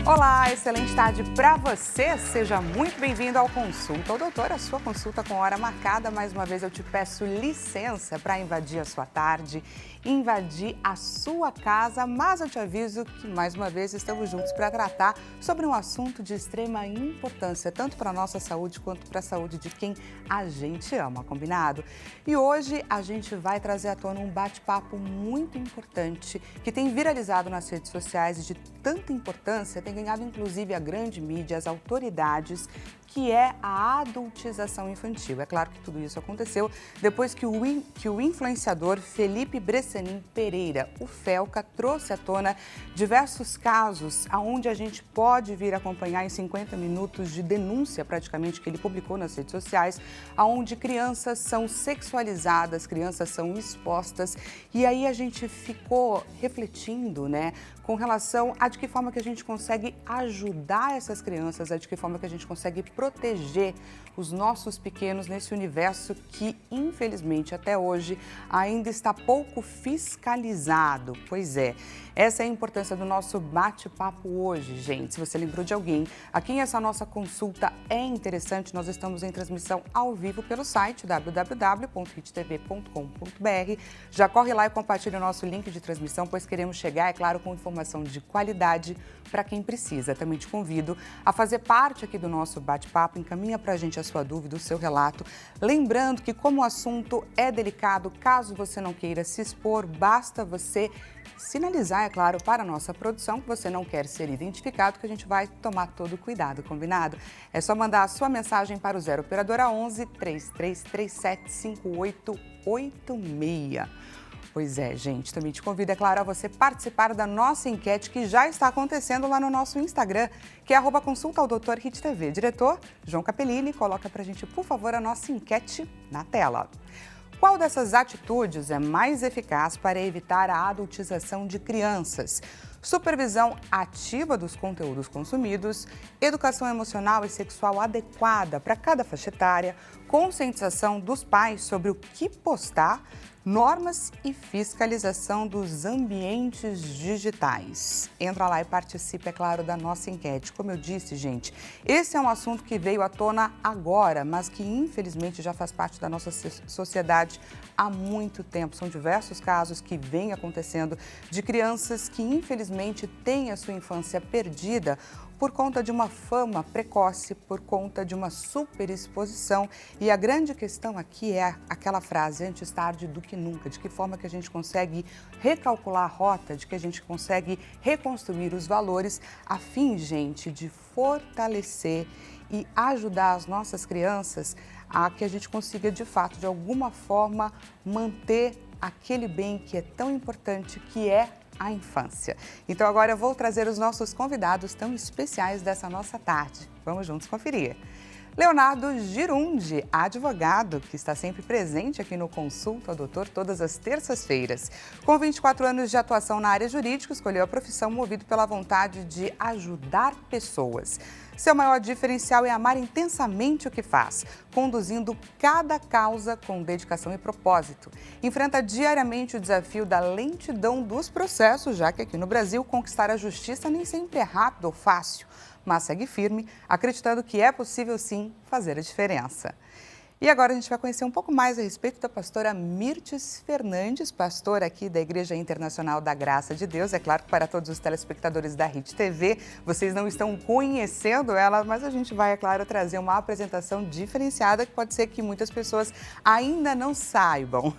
Olá, excelente tarde para você. Seja muito bem-vindo ao Consulta ao Doutor, a sua consulta com hora marcada. Mais uma vez eu te peço licença para invadir a sua tarde, invadir a sua casa, mas eu te aviso que mais uma vez estamos juntos para tratar sobre um assunto de extrema importância, tanto para a nossa saúde quanto para a saúde de quem a gente ama, combinado? E hoje a gente vai trazer à tona um bate-papo muito importante que tem viralizado nas redes sociais e de tanta importância, tem ganhado inclusive a grande mídia, as autoridades, que é a adultização infantil. É claro que tudo isso aconteceu depois que o influenciador Felipe Bressanin Pereira, o Felca, trouxe à tona diversos casos onde a gente pode vir acompanhar em 50 minutos de denúncia, praticamente, que ele publicou nas redes sociais, onde crianças são sexualizadas, crianças são expostas. E aí a gente ficou refletindo, né, com relação a de que forma que a gente consegue ajudar essas crianças, de que forma que a gente consegue proteger os nossos pequenos nesse universo que, infelizmente, até hoje ainda está pouco fiscalizado. Pois é, essa é a importância do nosso bate-papo hoje, gente. Se você lembrou de alguém a quem essa nossa consulta é interessante, nós estamos em transmissão ao vivo pelo site www.hittv.com.br. Já corre lá e compartilha o nosso link de transmissão, pois queremos chegar, é claro, com informação de qualidade para quem precisa. Também te convido a fazer parte aqui do nosso bate-papo, encaminha para a gente a sua dúvida, o seu relato. Lembrando que, como o assunto é delicado, caso você não queira se expor, basta você sinalizar, é claro, para a nossa produção que você não quer ser identificado, que a gente vai tomar todo o cuidado, combinado? É só mandar a sua mensagem para o 0 Operadora 11 3337 5886. Pois é, gente, também te convido, é claro, a você participar da nossa enquete que já está acontecendo lá no nosso Instagram, que é @consultaodoutorhittv. Diretor João Capellini, coloca pra gente, por favor, a nossa enquete na tela. Qual dessas atitudes é mais eficaz para evitar a adultização de crianças? Supervisão ativa dos conteúdos consumidos, educação emocional e sexual adequada para cada faixa etária, conscientização dos pais sobre o que postar, normas e fiscalização dos ambientes digitais. Entra lá e participe, é claro, da nossa enquete. Como eu disse, gente, esse é um assunto que veio à tona agora, mas que infelizmente já faz parte da nossa sociedade há muito tempo. São diversos casos que vêm acontecendo de crianças que infelizmente têm a sua infância perdida por conta de uma fama precoce, por conta de uma superexposição. E a grande questão aqui é aquela frase, antes tarde do que nunca, de que forma que a gente consegue recalcular a rota, de que a gente consegue reconstruir os valores a fim, gente, de fortalecer e ajudar as nossas crianças a que a gente consiga, de fato, de alguma forma, manter aquele bem que é tão importante, que é a infância. Então agora eu vou trazer os nossos convidados tão especiais dessa nossa tarde. Vamos juntos conferir. Leonardo Girundi, advogado, que está sempre presente aqui no Consulta ao Doutor todas as terças-feiras. Com 24 anos de atuação na área jurídica, escolheu a profissão movido pela vontade de ajudar pessoas. Seu maior diferencial é amar intensamente o que faz, conduzindo cada causa com dedicação e propósito. Enfrenta diariamente o desafio da lentidão dos processos, já que aqui no Brasil conquistar a justiça nem sempre é rápido ou fácil, mas segue firme, acreditando que é possível sim fazer a diferença. E agora a gente vai conhecer um pouco mais a respeito da pastora Mirtes Fernandes, pastora aqui da Igreja Internacional da Graça de Deus. É claro que para todos os telespectadores da Hit TV, vocês não estão conhecendo ela, mas a gente vai, é claro, trazer uma apresentação diferenciada que pode ser que muitas pessoas ainda não saibam.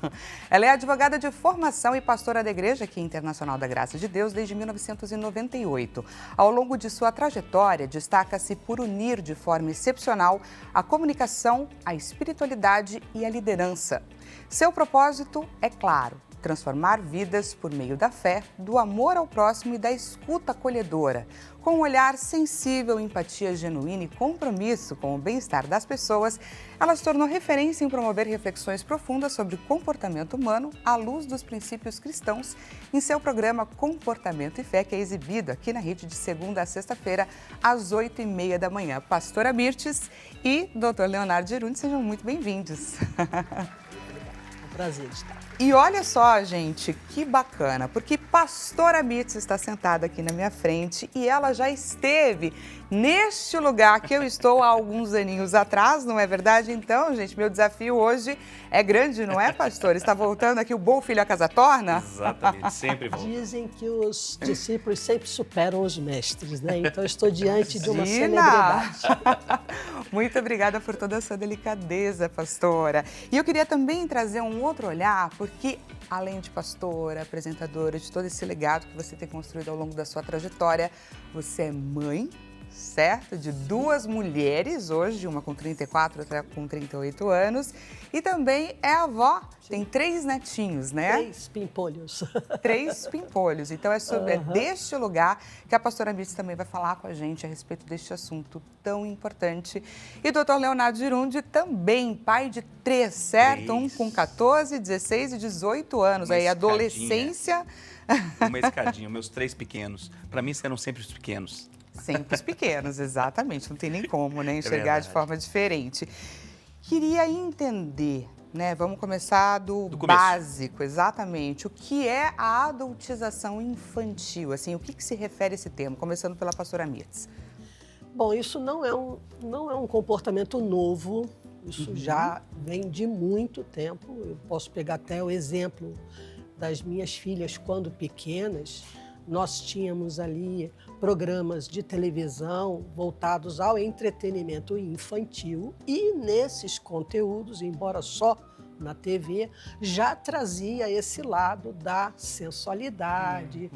Ela é advogada de formação e pastora da Igreja aqui Internacional da Graça de Deus desde 1998. Ao longo de sua trajetória, destaca-se por unir de forma excepcional a comunicação, a espiritualidade e a liderança. Seu propósito é claro: transformar vidas por meio da fé, do amor ao próximo e da escuta acolhedora. Com um olhar sensível, empatia genuína e compromisso com o bem-estar das pessoas, ela se tornou referência em promover reflexões profundas sobre o comportamento humano à luz dos princípios cristãos em seu programa Comportamento e Fé, que é exibido aqui na Rede de segunda a sexta-feira, às 8h30 da manhã. Pastora Mirtes e Dr. Leonardo Girundi, sejam muito bem-vindos. É um prazer estar. E olha só, gente, que bacana, porque pastora Mitz está sentada aqui na minha frente e ela já esteve neste lugar que eu estou há alguns aninhos atrás, não é verdade? Então, gente, meu desafio hoje é grande, não é, pastor? Está voltando aqui o bom filho a casa torna? Exatamente, sempre volta. Dizem que os discípulos sempre superam os mestres, né? Então, eu estou diante de uma Imagina! celebridade. Muito obrigada por toda a sua delicadeza, pastora. E eu queria também trazer um outro olhar, porque além de pastora, apresentadora, de todo esse legado que você tem construído ao longo da sua trajetória, você é mãe, certo? De duas mulheres hoje, uma com 34, outra com 38 anos. E também é avó, tem 3 netinhos, né? 3 pimpolhos. 3 pimpolhos. Então é deste lugar que a pastora Mitz também vai falar com a gente a respeito deste assunto tão importante. E o doutor Leonardo Girundi também, pai de 3, certo? 3. Um com 14, 16 e 18 anos. Uma Aí escadinha. adolescência. Uma escadinha, meus 3 pequenos. Para mim serão sempre os pequenos. Sempre os pequenos, exatamente. Não tem nem como, né? Enxergar de verdade. forma diferente. Queria entender, né? Vamos começar do começo. básico, exatamente. O que é a adultização infantil? Assim, o que se refere a esse termo? Começando pela pastora Mitz. Bom, isso não é um comportamento novo, isso já vem de muito tempo. Eu posso pegar até o exemplo das minhas filhas quando pequenas. Nós tínhamos ali programas de televisão voltados ao entretenimento infantil e nesses conteúdos, embora só na TV, já trazia esse lado da sensualidade.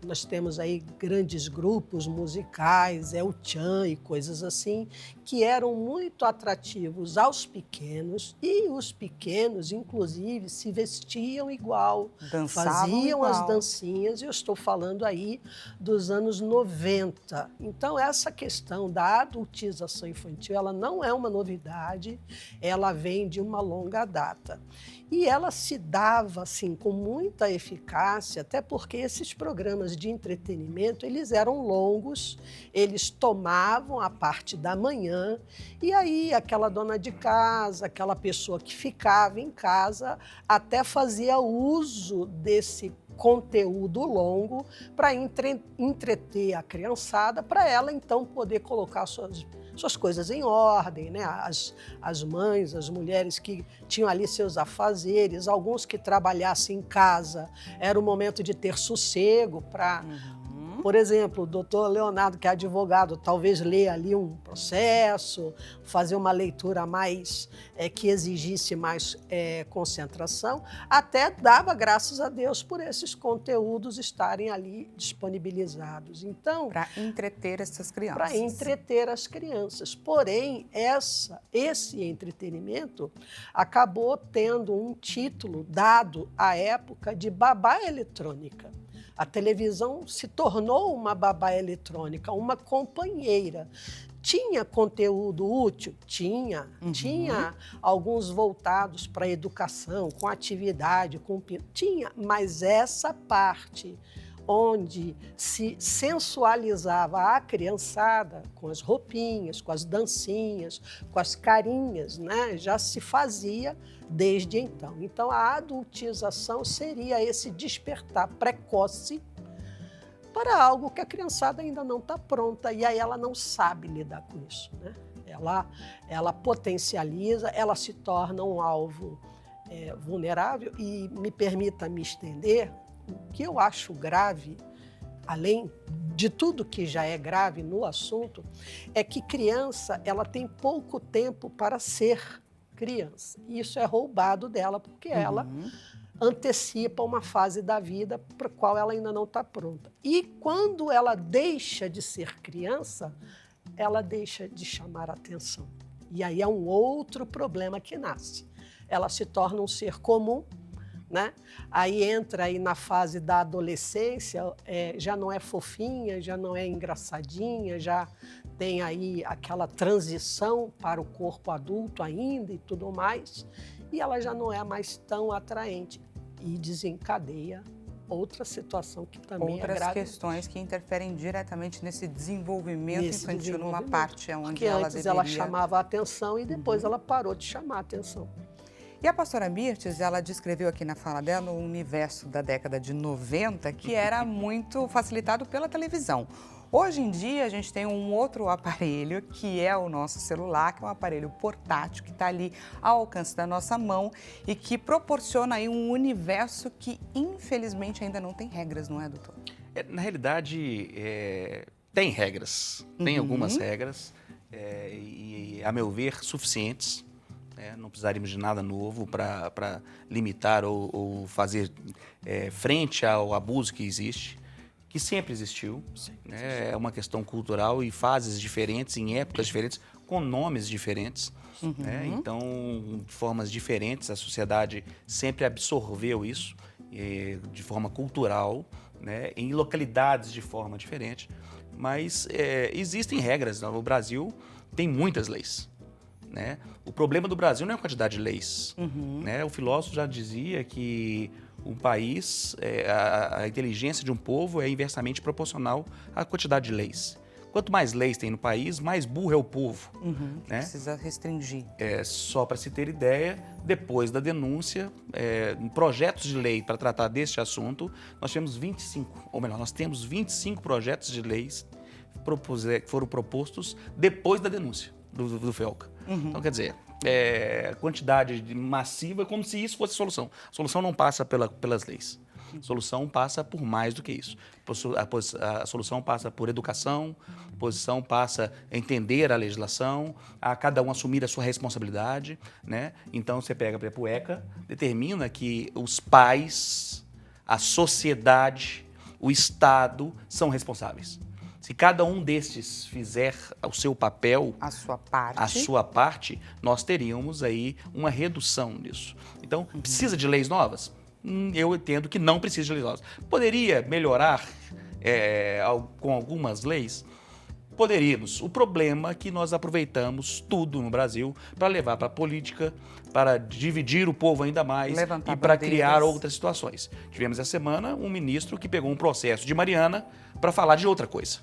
Nós temos aí grandes grupos musicais, El Chan e coisas assim, que eram muito atrativos aos pequenos e os pequenos, inclusive, se vestiam igual, Dançavam faziam as igual. dancinhas, e eu estou falando aí dos anos 90. Então, essa questão da adultização infantil, ela não é uma novidade, ela vem de uma longa data. E ela se dava, assim, com muita eficácia, até porque esses programas de entretenimento, eles eram longos, eles tomavam a parte da manhã, e aí aquela dona de casa, aquela pessoa que ficava em casa, até fazia uso desse conteúdo longo para entreter a criançada, para ela, então, poder colocar suas coisas em ordem, né? As mães, as mulheres que tinham ali seus afazeres, alguns que trabalhassem em casa, era o momento de ter sossego para... Por exemplo, o doutor Leonardo, que é advogado, talvez ler ali um processo, fazer uma leitura mais que exigisse mais concentração, até dava graças a Deus por esses conteúdos estarem ali disponibilizados. Então, Para entreter essas crianças. para entreter as crianças. Porém, esse entretenimento acabou tendo um título dado à época de babá eletrônica. A televisão se tornou uma babá eletrônica, uma companheira. Tinha conteúdo útil? Tinha. Tinha alguns voltados para a educação, com atividade, tinha, mas essa parte onde se sensualizava a criançada com as roupinhas, com as dancinhas, com as carinhas, né? Já se fazia desde então. Então, a adultização seria esse despertar precoce para algo que a criançada ainda não está pronta e aí ela não sabe lidar com isso, né? Ela potencializa, ela se torna um alvo vulnerável e me permita me estender. O que eu acho grave, além de tudo que já é grave no assunto, é que criança ela tem pouco tempo para ser criança. Isso é roubado dela, porque ela antecipa uma fase da vida para a qual ela ainda não está pronta. E quando ela deixa de ser criança, ela deixa de chamar a atenção. E aí é um outro problema que nasce. Ela se torna um ser comum, né? Aí entra aí na fase da adolescência, já não é fofinha, já não é engraçadinha, já tem aí aquela transição para o corpo adulto ainda e tudo mais, e ela já não é mais tão atraente e desencadeia outra situação que também é grave. Outras questões que interferem diretamente nesse desenvolvimento infantil, numa parte onde porque ela antes deveria... ela chamava a atenção e depois ela parou de chamar a atenção. E a pastora Mirtes, ela descreveu aqui na fala dela um universo da década de 90 que era muito facilitado pela televisão. Hoje em dia, a gente tem um outro aparelho, que é o nosso celular, que é um aparelho portátil, que está ali ao alcance da nossa mão e que proporciona aí um universo que, infelizmente, ainda não tem regras, não é, doutor? Na realidade, tem regras, tem algumas regras, e, a meu ver, suficientes. Não precisaríamos de nada novo para limitar ou fazer frente ao abuso que existe, que sempre existiu. É uma questão cultural e fases diferentes, em épocas diferentes, com nomes diferentes. Então, de formas diferentes, a sociedade sempre absorveu isso de forma cultural, em localidades de forma diferente. Mas existem regras. O Brasil tem muitas leis. O problema do Brasil não é a quantidade de leis. O filósofo já dizia que um país, a inteligência de um povo é inversamente proporcional à quantidade de leis. Quanto mais leis tem no país, mais burro é o povo. Precisa restringir. Só para se ter ideia, depois da denúncia, projetos de lei para tratar deste assunto, nós temos 25, ou melhor, nós temos 25 projetos de leis que foram propostos depois da denúncia do FELCA. Então, quer dizer, quantidade massiva, como se isso fosse a solução. A solução não passa pelas leis. A solução passa por mais do que isso. A solução passa por educação, a posição passa a entender a legislação, a cada um assumir a sua responsabilidade. Então, você pega, por exemplo, o ECA, determina que os pais, a sociedade, o Estado são responsáveis. Se cada um destes fizer o seu papel, a sua parte, nós teríamos aí uma redução disso. Então, precisa de leis novas? Eu entendo que não precisa de leis novas. Poderia melhorar com algumas leis? Poderíamos. O problema é que nós aproveitamos tudo no Brasil para levar para a política, para dividir o povo ainda mais e para criar outras situações. Tivemos essa semana um ministro que pegou um processo de Mariana para falar de outra coisa.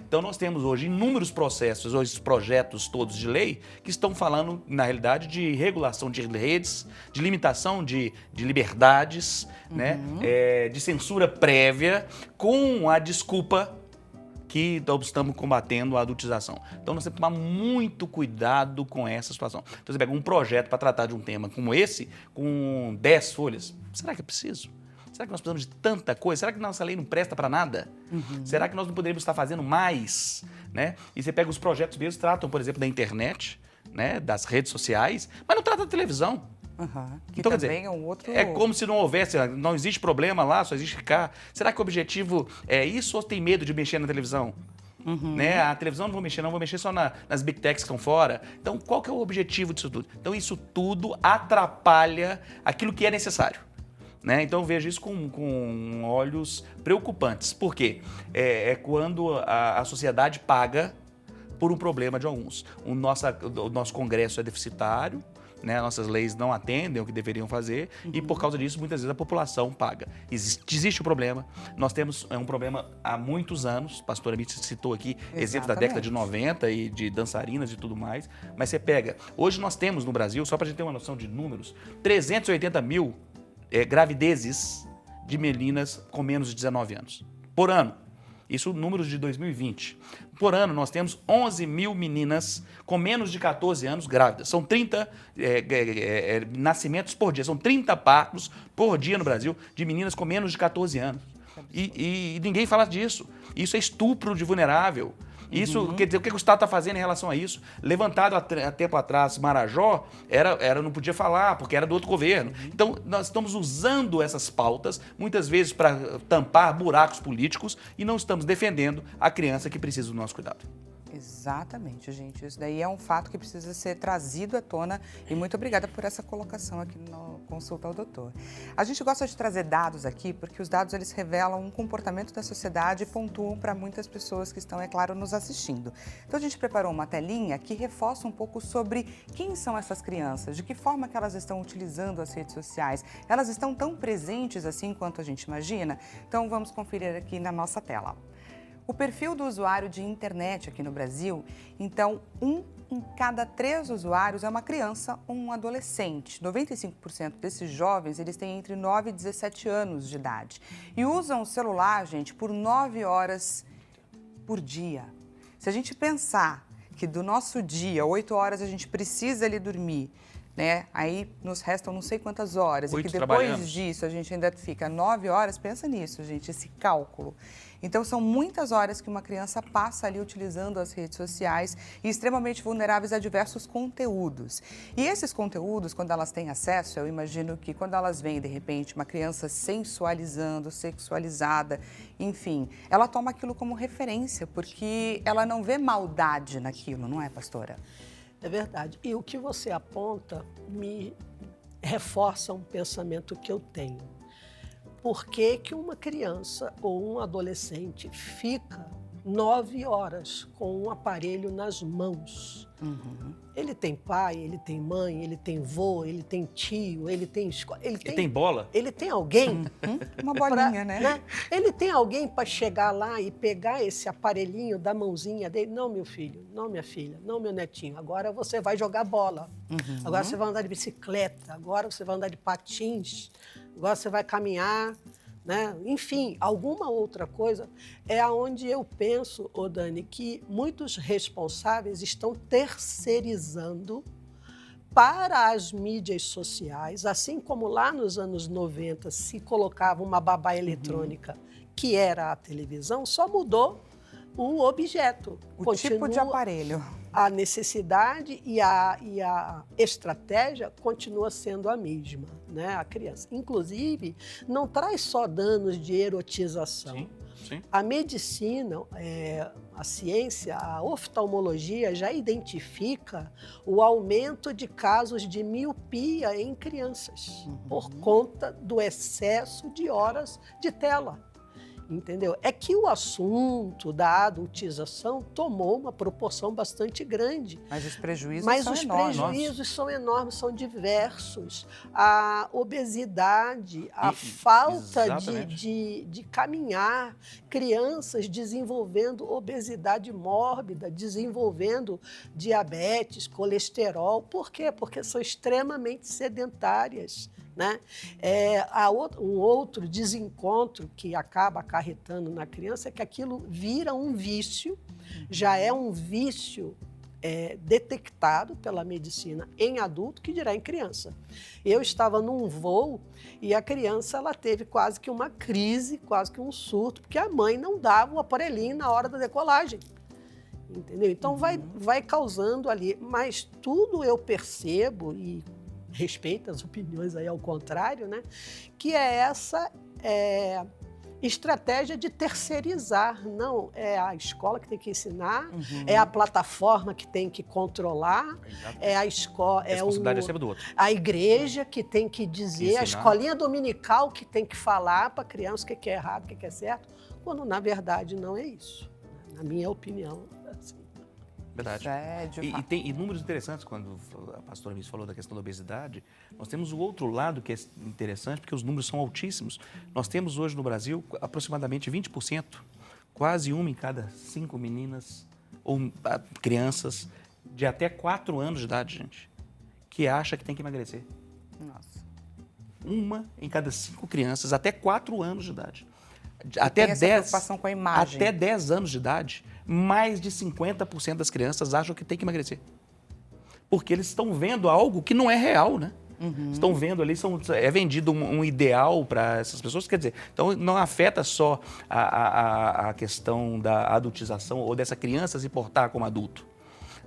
Então, nós temos hoje inúmeros processos, hoje projetos todos de lei, que estão falando, na realidade, de regulação de redes, de limitação de liberdades, de censura prévia, com a desculpa que nós estamos combatendo a adultização. Então, nós temos que tomar muito cuidado com essa situação. Então, você pega um projeto para tratar de um tema como esse, com 10 folhas. Será que é preciso? Será que nós precisamos de tanta coisa? Será que nossa lei não presta para nada? Será que nós não poderíamos estar fazendo mais? E você pega os projetos mesmos, tratam, por exemplo, da internet, das redes sociais, mas não trata da televisão. Então, quer dizer, é um outro... É como se não houvesse, não existe problema lá, só existe cá. Será que o objetivo é isso ou tem medo de mexer na televisão? A televisão não vou mexer só nas big techs que estão fora. Então, qual que é o objetivo disso tudo? Então, isso tudo atrapalha aquilo que é necessário. Então, eu vejo isso com olhos preocupantes. Por quê? É quando a sociedade paga por um problema de alguns. O nosso Congresso é deficitário, nossas leis não atendem o que deveriam fazer e, por causa disso, muitas vezes a população paga. Existe o problema. Nós temos um problema há muitos anos. A pastora Mirtes citou aqui exemplos da década de 90 e de dançarinas e tudo mais. Mas você pega... Hoje nós temos no Brasil, só para a gente ter uma noção de números, 380 mil gravidezes de meninas com menos de 19 anos. Por ano. Isso números de 2020. Por ano, nós temos 11 mil meninas com menos de 14 anos grávidas. São 30 nascimentos por dia. São 30 partos por dia no Brasil de meninas com menos de 14 anos. E ninguém fala disso. Isso é estupro de vulnerável. Isso, quer dizer, o que o Estado está fazendo em relação a isso? Levantado há tempo atrás, Marajó, não podia falar, porque era do outro governo. Então, nós estamos usando essas pautas, muitas vezes para tampar buracos políticos, e não estamos defendendo a criança que precisa do nosso cuidado. Exatamente, gente. Isso daí é um fato que precisa ser trazido à tona e muito obrigada por essa colocação aqui no Consulta ao Doutor. A gente gosta de trazer dados aqui porque os dados eles revelam um comportamento da sociedade e pontuam para muitas pessoas que estão, é claro, nos assistindo. Então a gente preparou uma telinha que reforça um pouco sobre quem são essas crianças, de que forma que elas estão utilizando as redes sociais. Elas estão tão presentes assim quanto a gente imagina? Então vamos conferir aqui na nossa tela. O perfil do usuário de internet aqui no Brasil, então, 1 em cada 3 usuários é uma criança ou um adolescente. 95% desses jovens, eles têm entre 9 e 17 anos de idade. E usam o celular, gente, por 9 horas por dia. Se a gente pensar que do nosso dia, 8 horas a gente precisa ali dormir, né? Aí nos restam não sei quantas horas. 8 e que depois disso a gente ainda fica 9 horas, pensa nisso, gente, esse cálculo. Então, são muitas horas que uma criança passa ali utilizando as redes sociais e extremamente vulneráveis a diversos conteúdos. E esses conteúdos, quando elas têm acesso, eu imagino que quando elas veem, de repente, uma criança sensualizando, sexualizada, enfim, ela toma aquilo como referência, porque ela não vê maldade naquilo, não é, pastora? É verdade. E o que você aponta me reforça um pensamento que eu tenho. Por que que uma criança ou um adolescente fica 9 horas com um aparelho nas mãos? Ele tem pai, ele tem mãe, ele tem vô, ele tem tio, ele tem escola. Ele tem bola? Ele tem alguém. Uma bolinha, né? Ele tem alguém para chegar lá e pegar esse aparelhinho da mãozinha dele. Não, meu filho, não, minha filha, não, meu netinho. Agora você vai jogar bola. Agora você vai andar de bicicleta. Agora você vai andar de patins. Agora você vai caminhar. Né? Enfim, alguma outra coisa é aonde eu penso, Dani, que muitos responsáveis estão terceirizando para as mídias sociais, assim como lá nos anos 90 se colocava uma babá eletrônica, que era a televisão, só mudou o objeto. O tipo de aparelho. A necessidade e a estratégia continua sendo a mesma, né? A criança. Inclusive, não traz só danos de erotização. Sim, sim. A medicina, a ciência, a oftalmologia já identifica o aumento de casos de miopia em crianças por conta do excesso de horas de tela. Entendeu? É que o assunto da adultização tomou uma proporção bastante grande. Mas os prejuízos são enormes. Mas os prejuízos são enormes, são diversos. A obesidade, a falta de caminhar, crianças desenvolvendo obesidade mórbida, desenvolvendo diabetes, colesterol. Por quê? Porque são extremamente sedentárias. Né? Um outro desencontro que acaba acarretando na criança é que aquilo vira um vício, já é um vício detectado pela medicina em adulto, que dirá em criança. Eu estava num voo e a criança ela teve quase que uma crise, quase que um surto, porque a mãe não dava o aparelhinho na hora da decolagem. Entendeu? Então vai causando ali, mas tudo eu percebo e respeita as opiniões aí ao contrário, né? Que é essa estratégia de terceirizar. Não, é a escola que tem que ensinar, é a plataforma que tem que controlar, é a escola, a responsabilidade é sempre do outro. A igreja que tem que dizer, ensinar. A escolinha dominical que tem que falar para a criança o que é errado, o que é certo, quando na verdade não é isso. Na minha opinião, assim. Verdade. E tem números interessantes, quando a pastora Miss falou da questão da obesidade, nós temos o outro lado que é interessante, porque os números são altíssimos. Nós temos hoje no Brasil aproximadamente 20%, quase 1 em cada 5 meninas ou crianças de até 4 anos de idade, gente, que acha que tem que emagrecer. Nossa. 1 em cada 5 crianças até 4 anos de idade. Até 10, preocupação com a imagem. Até 10 anos de idade, mais de 50% das crianças acham que tem que emagrecer. Porque eles estão vendo algo que não é real, né? Estão vendo ali, é vendido um ideal para essas pessoas. Quer dizer, então não afeta só a questão da adultização ou dessa criança se portar como adulto,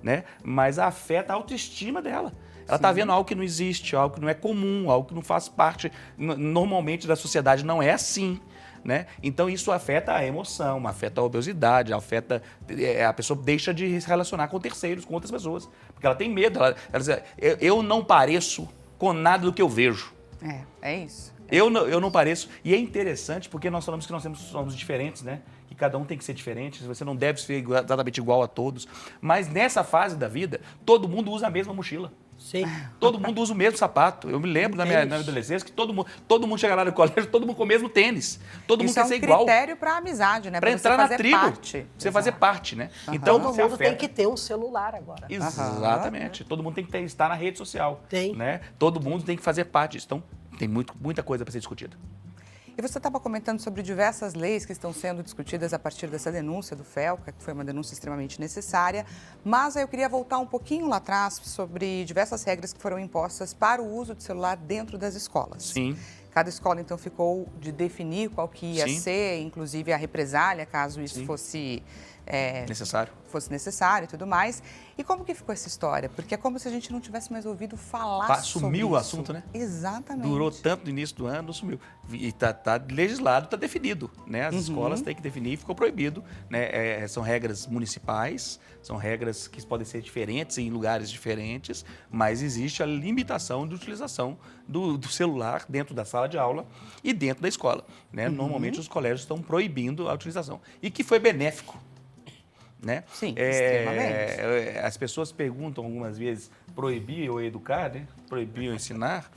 né? Mas afeta a autoestima dela. Ela está vendo algo que não existe, algo que não é comum, algo que não faz parte normalmente da sociedade, não é assim. Né? Então isso afeta a emoção, afeta a obesidade, afeta a pessoa deixa de se relacionar com terceiros, com outras pessoas, porque ela tem medo, ela diz, eu não pareço com nada do que eu vejo. É isso. Eu não pareço, e é interessante porque nós falamos que nós somos diferentes, né? Que cada um tem que ser diferente, você não deve ser exatamente igual a todos, mas nessa fase da vida, todo mundo usa a mesma mochila. Sim. Todo mundo usa o mesmo sapato. Eu me lembro na minha adolescência que todo mundo chega lá no colégio, todo mundo com o mesmo tênis. Todo mundo quer ser igual. Isso é um critério para amizade, né? Para entrar na tribo, parte. você fazer parte, né? Então, todo você mundo tem afeta. que ter um celular agora. Exatamente. Todo mundo tem que estar na rede social. Tem. Né? Todo mundo tem que fazer parte disso. Então, tem muita coisa para ser discutida. E você estava comentando sobre diversas leis que estão sendo discutidas a partir dessa denúncia do FELCA, que foi uma denúncia extremamente necessária, mas eu queria voltar um pouquinho lá atrás sobre diversas regras que foram impostas para o uso de celular dentro das escolas. Sim. Cada escola, então, ficou de definir qual que ia ser, inclusive a represália, caso isso fosse necessário e tudo mais. E como que ficou essa história? Porque é como se a gente não tivesse mais ouvido falar sobre isso. Sumiu o assunto, né? Exatamente. Durou tanto no início do ano, sumiu. E está legislado, está definido. Né? As escolas têm que definir, ficou proibido. Né? São regras municipais, são regras que podem ser diferentes em lugares diferentes, mas existe a limitação de utilização do celular dentro da sala de aula e dentro da escola. Né? Normalmente os colégios estão proibindo a utilização. E que foi benéfico. Né? Sim, extremamente. As pessoas perguntam algumas vezes, proibir ou educar, né? Proibir ou ensinar.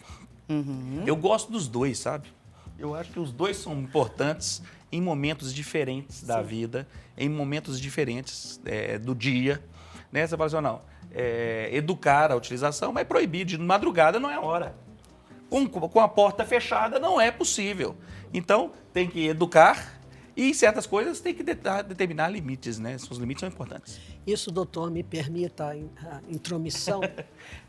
Eu gosto dos dois, sabe? Eu acho que os dois são importantes em momentos diferentes da vida, em momentos diferentes do dia. Né? Você fala assim, não, educar a utilização, mas proibir de madrugada não é hora. Com a porta fechada não é possível. Então, tem que educar. E certas coisas tem que determinar limites, né? Os limites são importantes. Isso, doutor, me permita a intromissão.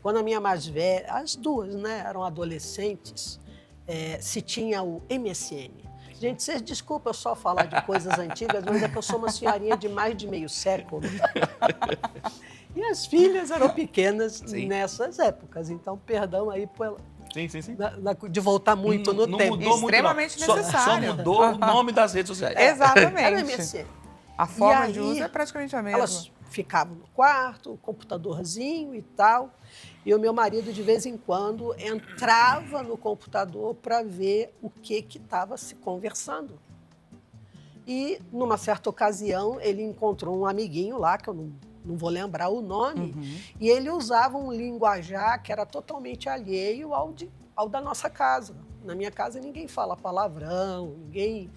Quando a minha mais velha, as duas, né, eram adolescentes, se tinha o MSN. Gente, vocês desculpem eu só falar de coisas antigas, mas é que eu sou uma senhorinha de mais de meio século. E as filhas eram pequenas nessas épocas, então perdão aí pela... Sim. De voltar muito no tempo. Mudou extremamente muito, necessário. Só mudou o nome das redes sociais. Exatamente. Era MSN. A forma aí, de uso é praticamente a mesma. Elas ficavam no quarto, o computadorzinho e tal. E o meu marido, de vez em quando, entrava no computador para ver o que estava se conversando. E, numa certa ocasião, ele encontrou um amiguinho lá, que eu não vou lembrar o nome, e ele usava um linguajar que era totalmente alheio ao da nossa casa. Na minha casa ninguém fala palavrão, ninguém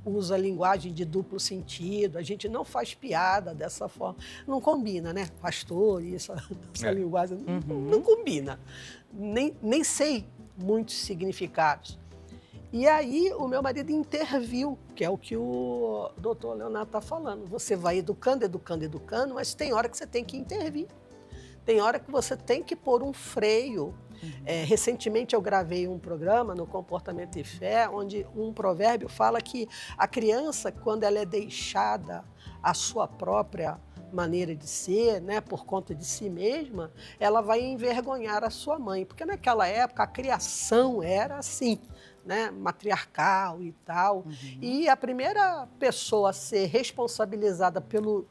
usa linguagem de duplo sentido, a gente não faz piada dessa forma. Não combina, né? Pastor e essa linguagem não combina. Nem sei muitos significados. E aí o meu marido interviu, que é o que o doutor Leonardo está falando. Você vai educando, mas tem hora que você tem que intervir. Tem hora que você tem que pôr um freio. Recentemente eu gravei um programa no Comportamento e Fé, onde um provérbio fala que a criança, quando ela é deixada à sua própria maneira de ser, né, por conta de si mesma, ela vai envergonhar a sua mãe. Porque naquela época a criação era assim, né, matriarcal e tal. E a primeira pessoa a ser responsabilizada pelo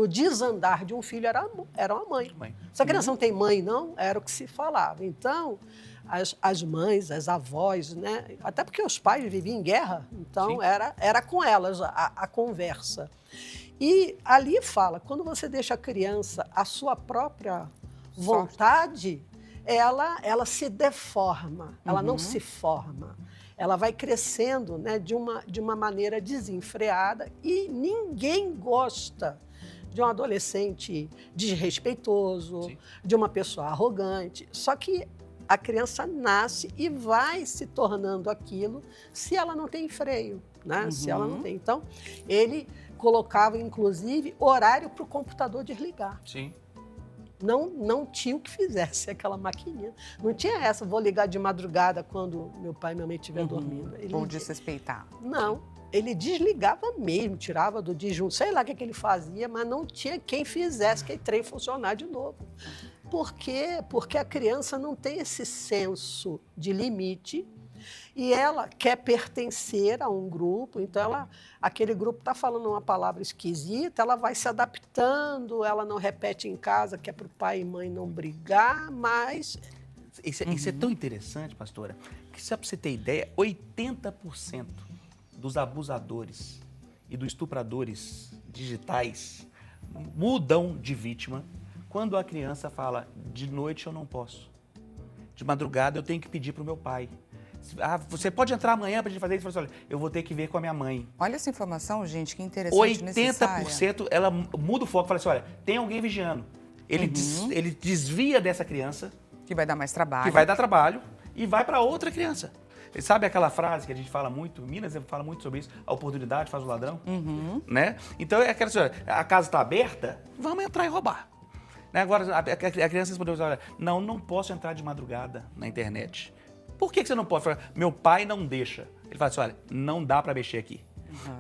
desandar de um filho era uma mãe. Essa criança não tem mãe, não? Era o que se falava. Então, as mães, as avós, né, até porque os pais viviam em guerra, então era com elas a conversa. E ali fala, quando você deixa a criança à sua própria vontade, ela se deforma, ela não se forma. Ela vai crescendo, né, de uma maneira desenfreada e ninguém gosta de um adolescente desrespeitoso, de uma pessoa arrogante. Só que a criança nasce e vai se tornando aquilo se ela não tem freio, né? Se ela não tem. Então, ele colocava, inclusive, horário para o computador desligar. Sim. Não tinha o que fizesse aquela maquininha. Não tinha essa, vou ligar de madrugada quando meu pai e minha mãe estiver dormindo. Ou desrespeitar. Não, ele desligava mesmo, tirava do disjunto, sei lá o que ele fazia, mas não tinha quem fizesse aquele trem funcionar de novo. Por quê? Porque a criança não tem esse senso de limite e ela quer pertencer a um grupo, então aquele grupo está falando uma palavra esquisita, ela vai se adaptando, ela não repete em casa, que é para o pai e mãe não brigar, mas... Isso é tão interessante, pastora, que só para você ter ideia, 80% dos abusadores e dos estupradores digitais mudam de vítima Quando a criança fala, de noite eu não posso, de madrugada eu tenho que pedir para o meu pai. Ah, você pode entrar amanhã para a gente fazer isso? Olha, eu vou ter que ver com a minha mãe. Olha essa informação, gente, que interessante, 80% ela muda o foco e fala assim, olha, tem alguém vigiando. Ele desvia dessa criança. Que vai dar mais trabalho. Que vai dar trabalho e vai para outra criança. Sabe aquela frase que a gente fala muito, Minas fala muito sobre isso, a oportunidade faz o ladrão? Né? Então é aquela história, a casa está aberta, vamos entrar e roubar. Né? Agora a criança respondeu, olha, não posso entrar de madrugada na internet. Por que você não pode? Meu pai não deixa. Ele fala assim, olha, não dá para mexer aqui.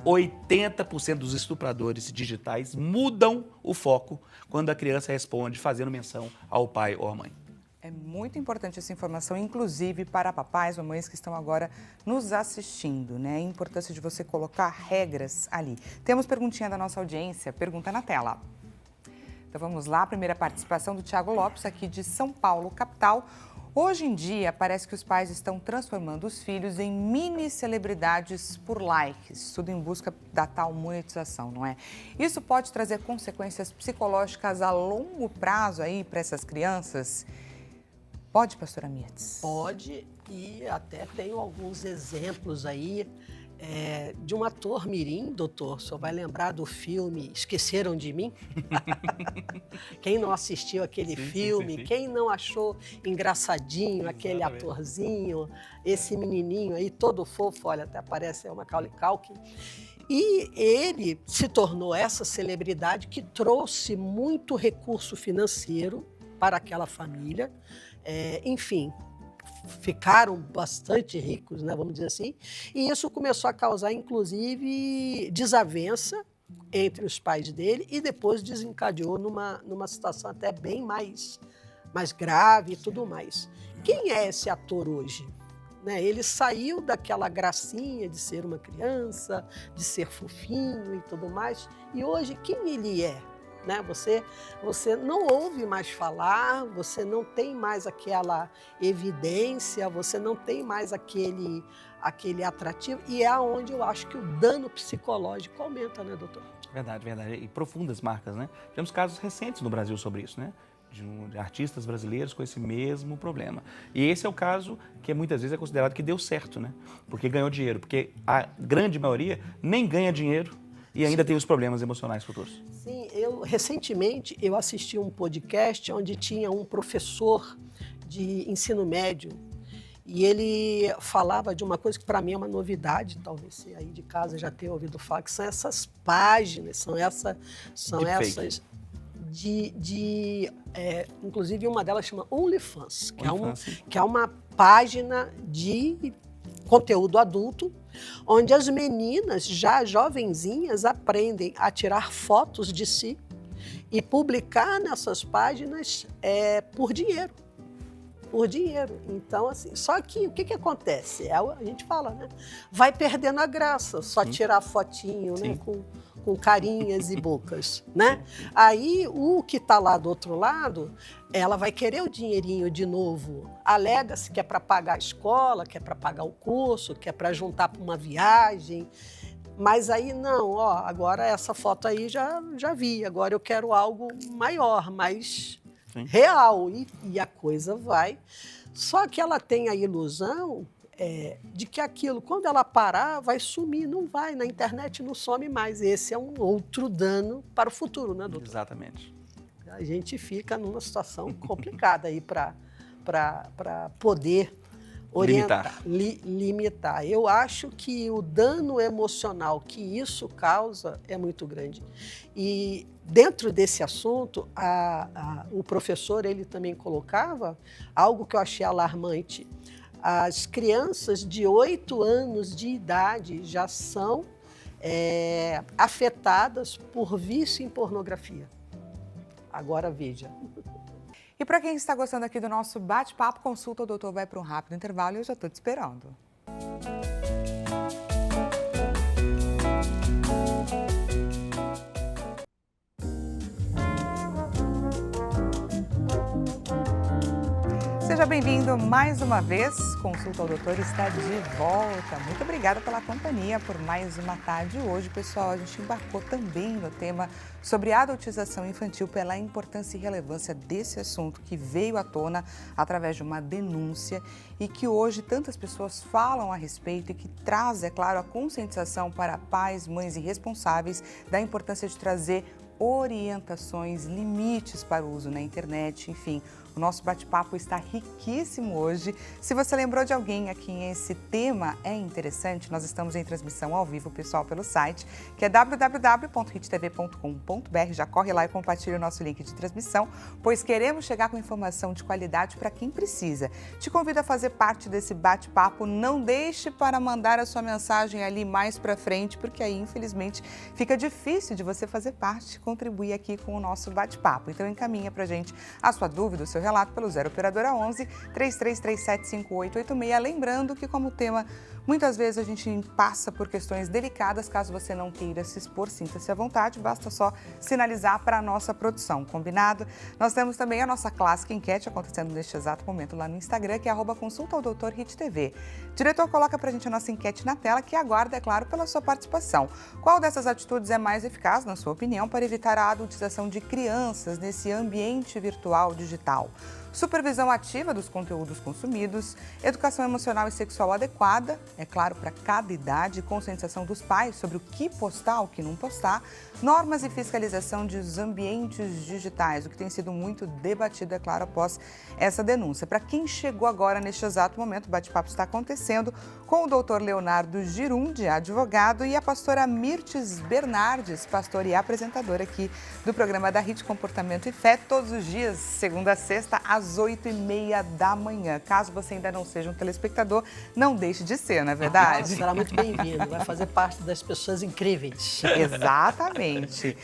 80% dos estupradores digitais mudam o foco quando a criança responde fazendo menção ao pai ou à mãe. É muito importante essa informação, inclusive para papais, mamães que estão agora nos assistindo, né? A importância de você colocar regras ali. Temos perguntinha da nossa audiência, pergunta na tela. Então vamos lá, primeira participação do Thiago Lopes, aqui de São Paulo, capital. Hoje em dia, parece que os pais estão transformando os filhos em mini-celebridades por likes, tudo em busca da tal monetização, não é? Isso pode trazer consequências psicológicas a longo prazo aí para essas crianças? Pode, pastora Mirtz? Pode, e até tenho alguns exemplos aí de um ator mirim, doutor, só vai lembrar do filme Esqueceram de Mim? Quem não assistiu aquele filme, sim. Quem não achou engraçadinho aquele atorzinho, esse menininho aí todo fofo, olha, até parece uma Macaulay Culkin. E ele se tornou essa celebridade que trouxe muito recurso financeiro para aquela família, enfim, ficaram bastante ricos, né, vamos dizer assim, e isso começou a causar, inclusive, desavença entre os pais dele e depois desencadeou numa situação até bem mais grave e tudo mais. Quem é esse ator hoje? Né, ele saiu daquela gracinha de ser uma criança, de ser fofinho e tudo mais, e hoje quem ele é? Né? Você não ouve mais falar, você não tem mais aquela evidência, você não tem mais aquele atrativo, e é onde eu acho que o dano psicológico aumenta, né, doutor? Verdade, verdade. E profundas marcas, né? Tivemos casos recentes no Brasil sobre isso, né? De artistas brasileiros com esse mesmo problema. E esse é o caso que muitas vezes é considerado que deu certo, né? Porque ganhou dinheiro, porque a grande maioria nem ganha dinheiro e ainda tem os problemas emocionais futuros. Sim, recentemente eu assisti um podcast onde tinha um professor de ensino médio e ele falava de uma coisa que para mim é uma novidade, talvez você aí de casa já tenha ouvido falar, que são essas páginas, são essas inclusive uma delas chama OnlyFans, que é uma página de conteúdo adulto, onde as meninas, já jovenzinhas, aprendem a tirar fotos de si e publicar nessas páginas por dinheiro. Por dinheiro. Então, assim, só que o que acontece? A gente fala, né? Vai perdendo a graça, só tirar fotinho, né? Com carinhas e bocas, né? Aí, o que está lá do outro lado, ela vai querer o dinheirinho de novo. Alega-se que é para pagar a escola, que é para pagar o curso, que é para juntar para uma viagem. Mas aí, não, agora essa foto aí já vi, agora eu quero algo maior, mais real. E a coisa vai. Só que ela tem a ilusão de que aquilo, quando ela parar, vai sumir. Não vai, na internet não some mais. Esse é um outro dano para o futuro, né, doutor? Exatamente. A gente fica numa situação complicada aí para poder orientar, limitar. Eu acho que o dano emocional que isso causa é muito grande. E dentro desse assunto, o professor ele também colocava algo que eu achei alarmante. As crianças de 8 anos de idade já são afetadas por vício em pornografia. Agora veja. E para quem está gostando aqui do nosso bate-papo, consulta o doutor, vai para um rápido intervalo e eu já estou te esperando. Seja bem-vindo mais uma vez. Consulta ao Doutor está de volta. Muito obrigada pela companhia por mais uma tarde. Hoje, pessoal, a gente embarcou também no tema sobre a adultização infantil pela importância e relevância desse assunto que veio à tona através de uma denúncia e que hoje tantas pessoas falam a respeito e que traz, é claro, a conscientização para pais, mães e responsáveis da importância de trazer orientações, limites para o uso na internet, enfim. O nosso bate-papo está riquíssimo hoje. Se você lembrou de alguém a quem esse tema é interessante, nós estamos em transmissão ao vivo, pessoal, pelo site, que é www.hittv.com.br. Já corre lá e compartilha o nosso link de transmissão, pois queremos chegar com informação de qualidade para quem precisa. Te convido a fazer parte desse bate-papo. Não deixe para mandar a sua mensagem ali mais para frente, porque aí, infelizmente, fica difícil de você fazer parte, contribuir aqui com o nosso bate-papo. Então, encaminha para a gente a sua dúvida, o seu relato pelo 0 Operadora 11 3337 5886. Lembrando que, como tema, muitas vezes a gente passa por questões delicadas. Caso você não queira se expor, sinta-se à vontade, basta só sinalizar para a nossa produção, combinado? Nós temos também a nossa clássica enquete acontecendo neste exato momento lá no Instagram, que é @consultaodoutorhittv. Diretor, coloca para a gente a nossa enquete na tela, que aguarda, é claro, pela sua participação. Qual dessas atitudes é mais eficaz, na sua opinião, para evitar a adultização de crianças nesse ambiente virtual digital? Supervisão ativa dos conteúdos consumidos, educação emocional e sexual adequada, é claro, para cada idade, conscientização dos pais sobre o que postar, o que não postar, normas e fiscalização dos ambientes digitais, o que tem sido muito debatido, é claro, após essa denúncia. Para quem chegou agora neste exato momento, o bate-papo está acontecendo com o doutor Leonardo Girundi, advogado, e a pastora Mirtes Bernardes, pastora e apresentadora aqui do programa da Hit Comportamento e Fé, todos os dias, segunda a sexta, às 8h30 da manhã. Caso você ainda não seja um telespectador, não deixe de ser, não é verdade? Será muito bem-vindo, vai fazer parte das pessoas incríveis. Exatamente.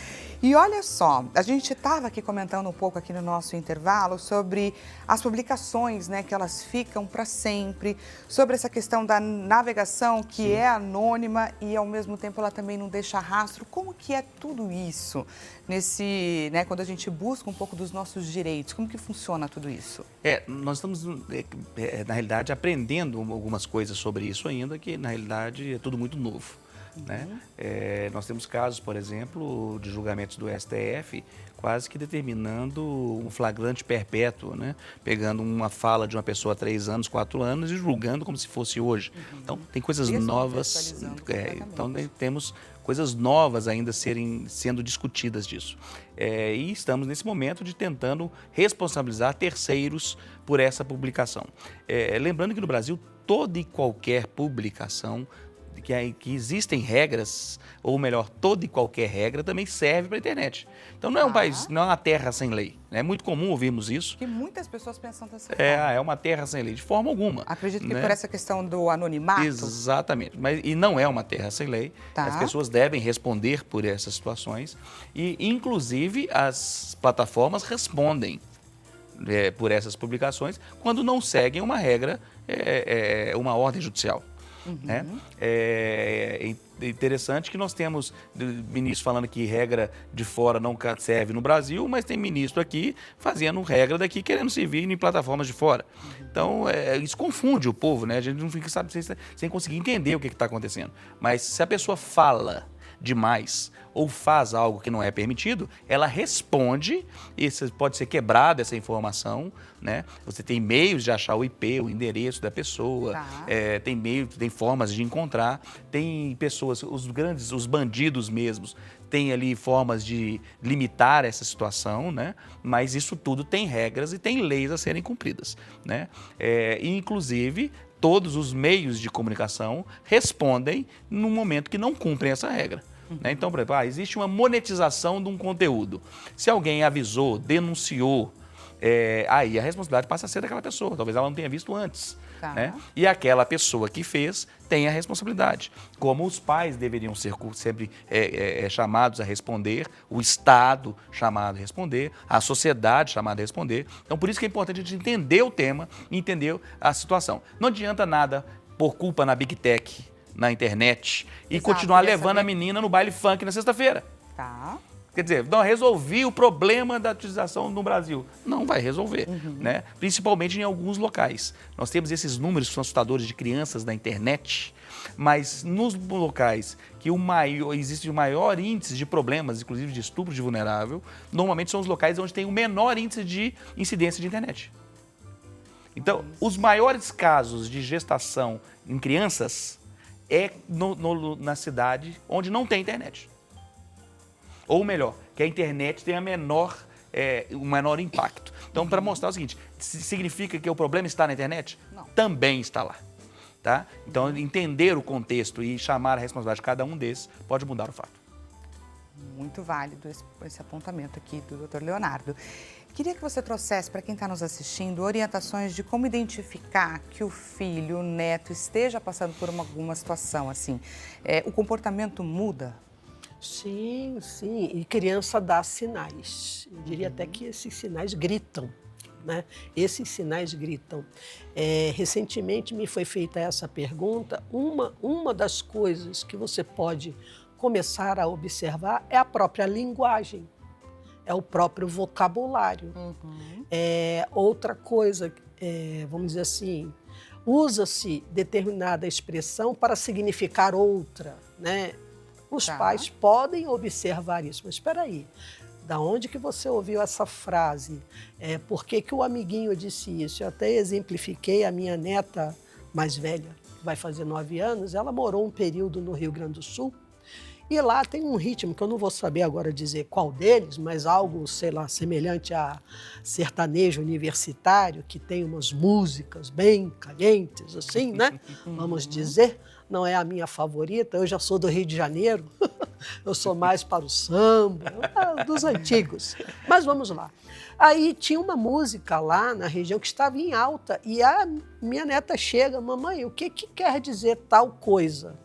E olha só, a gente estava aqui comentando um pouco aqui no nosso intervalo sobre as publicações, né, que elas ficam para sempre, sobre essa questão da navegação que é anônima e ao mesmo tempo ela também não deixa rastro. Como que é tudo isso nesse, né, quando a gente busca um pouco dos nossos direitos? Como que funciona tudo isso? Nós estamos, na realidade, aprendendo algumas coisas sobre isso ainda, que na realidade é tudo muito novo. Né? Nós temos casos, por exemplo, de julgamentos do STF quase que determinando um flagrante perpétuo, né? Pegando uma fala de uma pessoa há 3 anos, 4 anos e julgando como se fosse hoje. Então, tem coisas novas. Então, temos coisas novas ainda sendo discutidas disso. E estamos nesse momento de tentando responsabilizar terceiros por essa publicação. Lembrando que no Brasil, toda e qualquer publicação que existem regras, ou melhor, toda e qualquer regra também serve para a internet. Então não é um país, não é uma terra sem lei. É muito comum ouvirmos isso. Que muitas pessoas pensam dessa forma. É uma terra sem lei, de forma alguma. Acredito que por essa questão do anonimato. Exatamente, e não é uma terra sem lei. Tá. As pessoas devem responder por essas situações e, inclusive, as plataformas respondem por essas publicações quando não seguem uma regra, uma ordem judicial. Né? É interessante que nós temos ministros falando que regra de fora não serve no Brasil, mas tem ministro aqui fazendo regra daqui querendo servir em plataformas de fora. Então, isso confunde o povo, né? A gente não fica sem conseguir entender o que está acontecendo. Mas se a pessoa fala demais ou faz algo que não é permitido, ela responde, e pode ser quebrada essa informação, né? Você tem meios de achar o IP, o endereço da pessoa, tem formas de encontrar, tem pessoas, os bandidos mesmos, tem ali formas de limitar essa situação, né? Mas isso tudo tem regras e tem leis a serem cumpridas, né? Inclusive, todos os meios de comunicação respondem no momento que não cumprem essa regra. Né? Então, por exemplo, existe uma monetização de um conteúdo. Se alguém avisou, denunciou, aí a responsabilidade passa a ser daquela pessoa. Talvez ela não tenha visto antes. Tá. Né? E aquela pessoa que fez tem a responsabilidade. Como os pais deveriam ser sempre chamados a responder, o Estado chamado a responder, a sociedade chamada a responder. Então, por isso que é importante a gente entender o tema e entender a situação. Não adianta nada por culpa na Big Tech, na internet, e continuar levando a menina no baile funk na sexta-feira. Tá. Quer dizer, não resolvi o problema da utilização no Brasil. Não vai resolver, né? Principalmente em alguns locais. Nós temos esses números que são assustadores de crianças na internet, mas nos locais que existe o maior índice de problemas, inclusive de estupro de vulnerável, normalmente são os locais onde tem o menor índice de incidência de internet. Então, os maiores casos de gestação em crianças é na cidade onde não tem internet. Ou melhor, que a internet tem o menor impacto. Então, para mostrar o seguinte, significa que o problema está na internet? Não. Também está lá. Tá? Então, entender o contexto e chamar a responsabilidade de cada um desses pode mudar o fato. Muito válido esse apontamento aqui do Dr. Leonardo. Queria que você trouxesse para quem está nos assistindo orientações de como identificar que o filho, o neto, esteja passando por alguma situação assim. O comportamento muda? Sim, sim. E criança dá sinais. Eu diria até que esses sinais gritam, né? Esses sinais gritam. Recentemente me foi feita essa pergunta. Uma das coisas que você pode começar a observar é a própria linguagem. É o próprio vocabulário. Outra coisa, vamos dizer assim, usa-se determinada expressão para significar outra, né? Os pais podem observar isso, mas espera aí, da onde que você ouviu essa frase? Por que que o amiguinho disse isso? Eu até exemplifiquei a minha neta mais velha, que vai fazer 9 anos, ela morou um período no Rio Grande do Sul, e lá tem um ritmo, que eu não vou saber agora dizer qual deles, mas algo, sei lá, semelhante a sertanejo universitário, que tem umas músicas bem calientes, assim, né? Vamos dizer, não é a minha favorita, eu já sou do Rio de Janeiro, eu sou mais para o samba, dos antigos. Mas vamos lá. Aí tinha uma música lá na região que estava em alta, e a minha neta chega, mamãe, o que quer dizer tal coisa?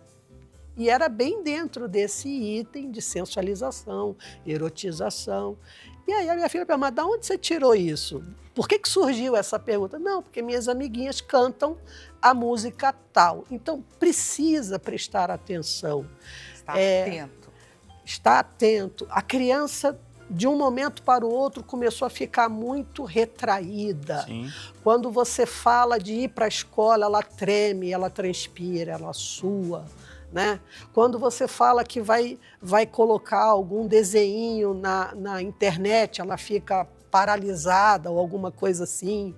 E era bem dentro desse item de sensualização, erotização. E aí a minha filha perguntou, mas de onde você tirou isso? Por que surgiu essa pergunta? Não, porque minhas amiguinhas cantam a música tal. Então, precisa prestar atenção. Está atento. Está atento. A criança, de um momento para o outro, começou a ficar muito retraída. Sim. Quando você fala de ir para a escola, ela treme, ela transpira, ela sua. Né? Quando você fala que vai colocar algum desenho na internet, ela fica paralisada ou alguma coisa assim,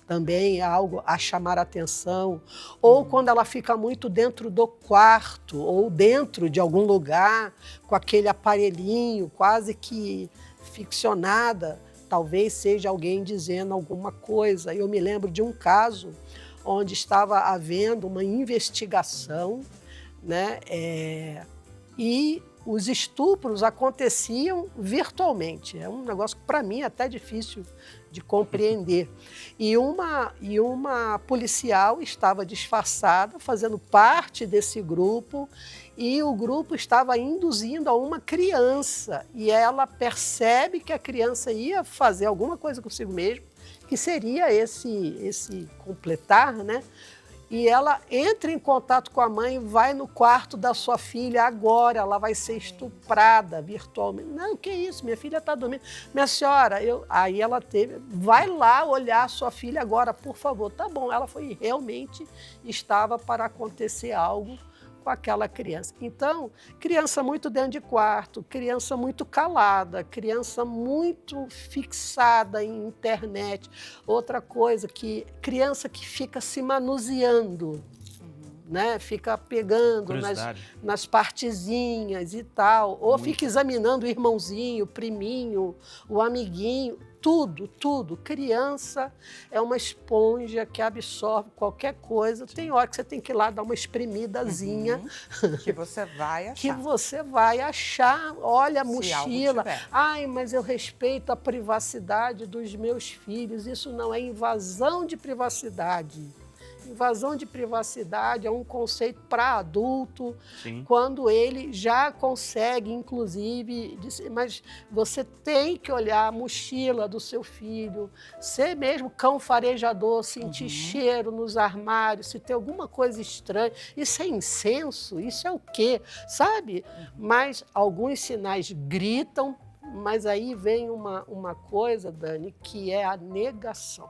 também é algo a chamar a atenção. Ou quando ela fica muito dentro do quarto ou dentro de algum lugar, com aquele aparelhinho quase que ficcionada, talvez seja alguém dizendo alguma coisa. Eu me lembro de um caso onde estava havendo uma investigação, né? E os estupros aconteciam virtualmente. É um negócio que, para mim, é até difícil de compreender. E uma policial estava disfarçada, fazendo parte desse grupo, e o grupo estava induzindo a uma criança. E ela percebe que a criança ia fazer alguma coisa consigo mesma, que seria esse completar, né? E ela entra em contato com a mãe, vai no quarto da sua filha agora, ela vai ser estuprada virtualmente. Não, que isso, minha filha está dormindo. Minha senhora, aí ela vai lá olhar a sua filha agora, por favor. Tá bom, ela foi realmente, estava para acontecer algo com aquela criança. Então, criança muito dentro de quarto, criança muito calada, criança muito fixada em internet. Outra coisa, criança que fica se manuseando, né? Fica pegando nas partezinhas e tal, ou fica examinando o irmãozinho, o priminho, o amiguinho. Tudo. Criança é uma esponja que absorve qualquer coisa. Tem hora que você tem que ir lá dar uma espremidazinha. Que você vai achar. Que você vai achar. Olha a mochila. Ai, mas eu respeito a privacidade dos meus filhos. Isso não é invasão de privacidade. Invasão de privacidade é um conceito para adulto, quando ele já consegue, inclusive, mas você tem que olhar a mochila do seu filho, ser mesmo cão farejador, sentir cheiro nos armários, se tem alguma coisa estranha. Isso é incenso? Isso é o quê? Sabe? Mas alguns sinais gritam, Mas aí vem uma coisa, Dani, que é a negação.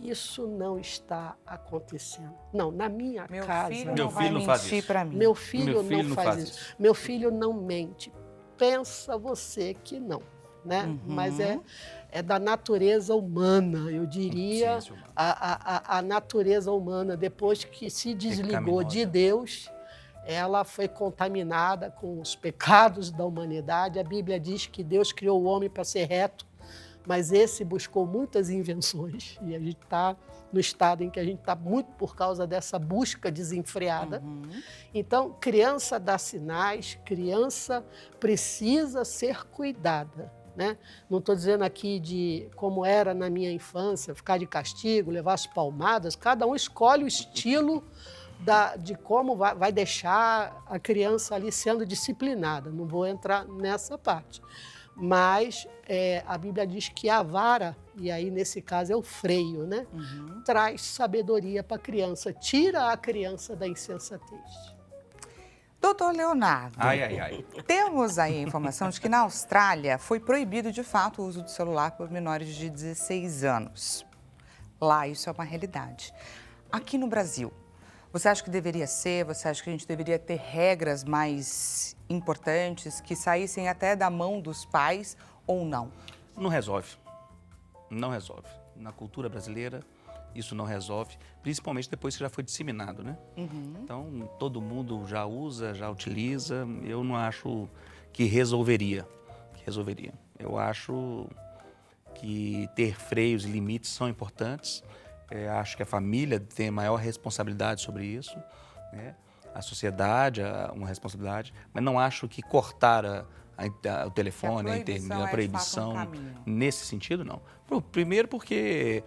Isso não está acontecendo. Não, na minha casa... Filho Meu não vai filho não faz mentir isso. para mim. Meu filho, Meu filho não faz isso. Meu filho não mente. Pensa você que não, né? Mas é da natureza humana, eu diria, Consciência humana. a natureza humana, depois que se desligou de Pecaminosa. Deus, ela foi contaminada com os pecados da humanidade. A Bíblia diz que Deus criou o homem para ser reto, mas esse buscou muitas invenções e a gente está no estado em que a gente está muito por causa dessa busca desenfreada. Então, criança dá sinais, criança precisa ser cuidada, né? Não estou dizendo aqui de como era na minha infância, ficar de castigo, levar as palmadas, cada um escolhe o estilo de como vai deixar a criança ali sendo disciplinada. Não vou entrar nessa parte. Mas a Bíblia diz que a vara, e aí nesse caso é o freio, né? Traz sabedoria para a criança, tira a criança da insensatez. Doutor Leonardo, Ai. temos aí a informação de que na Austrália foi proibido de fato o uso do celular por menores de 16 anos. Lá isso é uma realidade. Aqui no Brasil, você acha que deveria ser? Você acha que a gente deveria ter regras mais importantes que saíssem até da mão dos pais ou não? Não resolve. Não resolve. Na cultura brasileira, isso não resolve, principalmente depois que já foi disseminado, né? Então, todo mundo já usa, já utiliza. Eu não acho que resolveria. Eu acho que ter freios e limites são importantes. Acho que a família tem maior responsabilidade sobre isso, né? A sociedade uma responsabilidade, mas não acho que cortar o telefone, a proibição, nesse sentido, não. Primeiro porque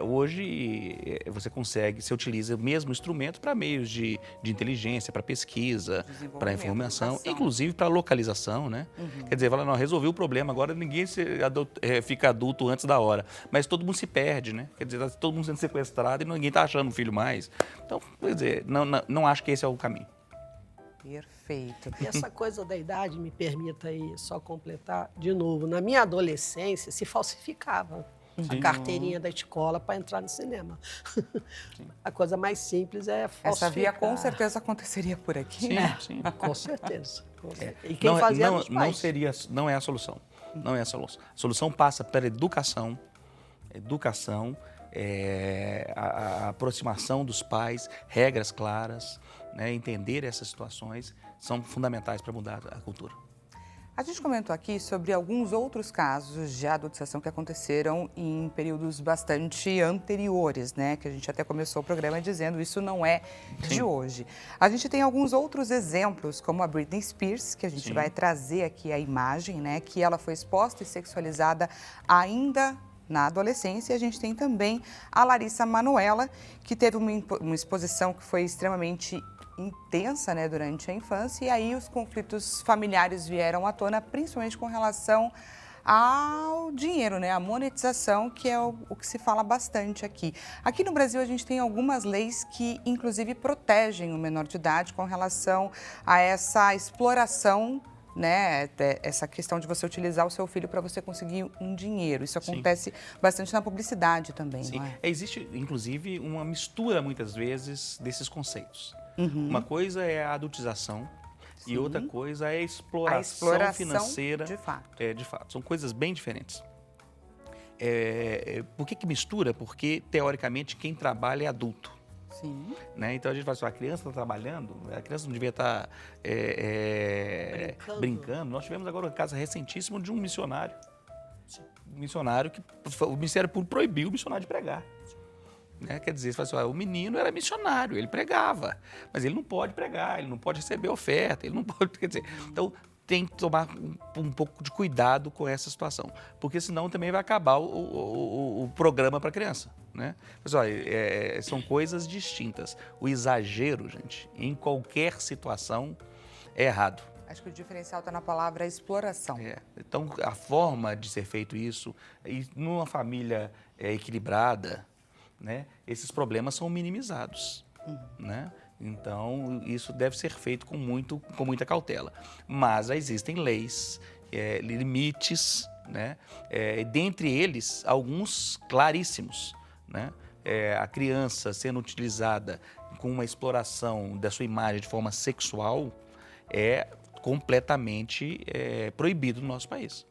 hoje você consegue, você utiliza o mesmo instrumento para meios de inteligência, para pesquisa, para informação, educação. Inclusive para localização, né? Quer dizer, fala, não, resolveu o problema, agora ninguém fica adulto antes da hora. Mas todo mundo se perde, né? Quer dizer, tá todo mundo sendo sequestrado e ninguém está achando um filho mais. Então, quer dizer, não acho que esse é o caminho. Perfeito. E essa coisa da idade, me permita aí só completar de novo. Na minha adolescência, se falsificava a carteirinha da escola para entrar no cinema. A coisa mais simples é falsificar. Essa via com certeza aconteceria por aqui, né? Sim. Com certeza. E quem fazia eram os pais. Não é a solução. Não é a solução. A solução passa pela educação, a aproximação dos pais, regras claras, né, entender essas situações são fundamentais para mudar a cultura. A gente comentou aqui sobre alguns outros casos de adultização que aconteceram em períodos bastante anteriores, né? Que a gente até começou o programa dizendo isso não é de hoje. A gente tem alguns outros exemplos, como a Britney Spears, que a gente vai trazer aqui a imagem, né? Que ela foi exposta e sexualizada ainda na adolescência. E a gente tem também a Larissa Manoela, que teve uma exposição que foi extremamente intensa, né, durante a infância, e aí os conflitos familiares vieram à tona, principalmente com relação ao dinheiro, né, a monetização, que é o que se fala bastante aqui. Aqui no Brasil a gente tem algumas leis que inclusive protegem o menor de idade com relação a essa exploração, né, essa questão de você utilizar o seu filho para você conseguir um dinheiro. Isso acontece bastante na publicidade também, não é? Existe, inclusive, uma mistura, muitas vezes, desses conceitos. Uma coisa é a adultização e outra coisa é a exploração financeira. De fato. De fato. São coisas bem diferentes. Por que mistura? Porque, teoricamente, quem trabalha é adulto. Sim. Né? Então a gente fala assim, a criança está trabalhando, a criança não devia estar brincando. Nós tivemos agora um caso recentíssimo de um missionário. Que o Ministério Público proibiu o missionário de pregar. Né? Quer dizer, você fala assim, o menino era missionário, ele pregava, mas ele não pode pregar, ele não pode receber oferta, ele não pode, quer dizer, então tem que tomar um pouco de cuidado com essa situação, porque senão também vai acabar o programa para a criança, né? Mas, olha, são coisas distintas. O exagero, gente, em qualquer situação é errado. Acho que o diferencial está na palavra exploração. Então, a forma de ser feito isso, e numa família equilibrada, né, esses problemas são minimizados, né? Então, isso deve ser feito com muita cautela. Mas existem leis limites, né? Dentre eles, alguns claríssimos, né? A criança sendo utilizada com uma exploração da sua imagem de forma sexual é completamente proibido no nosso país.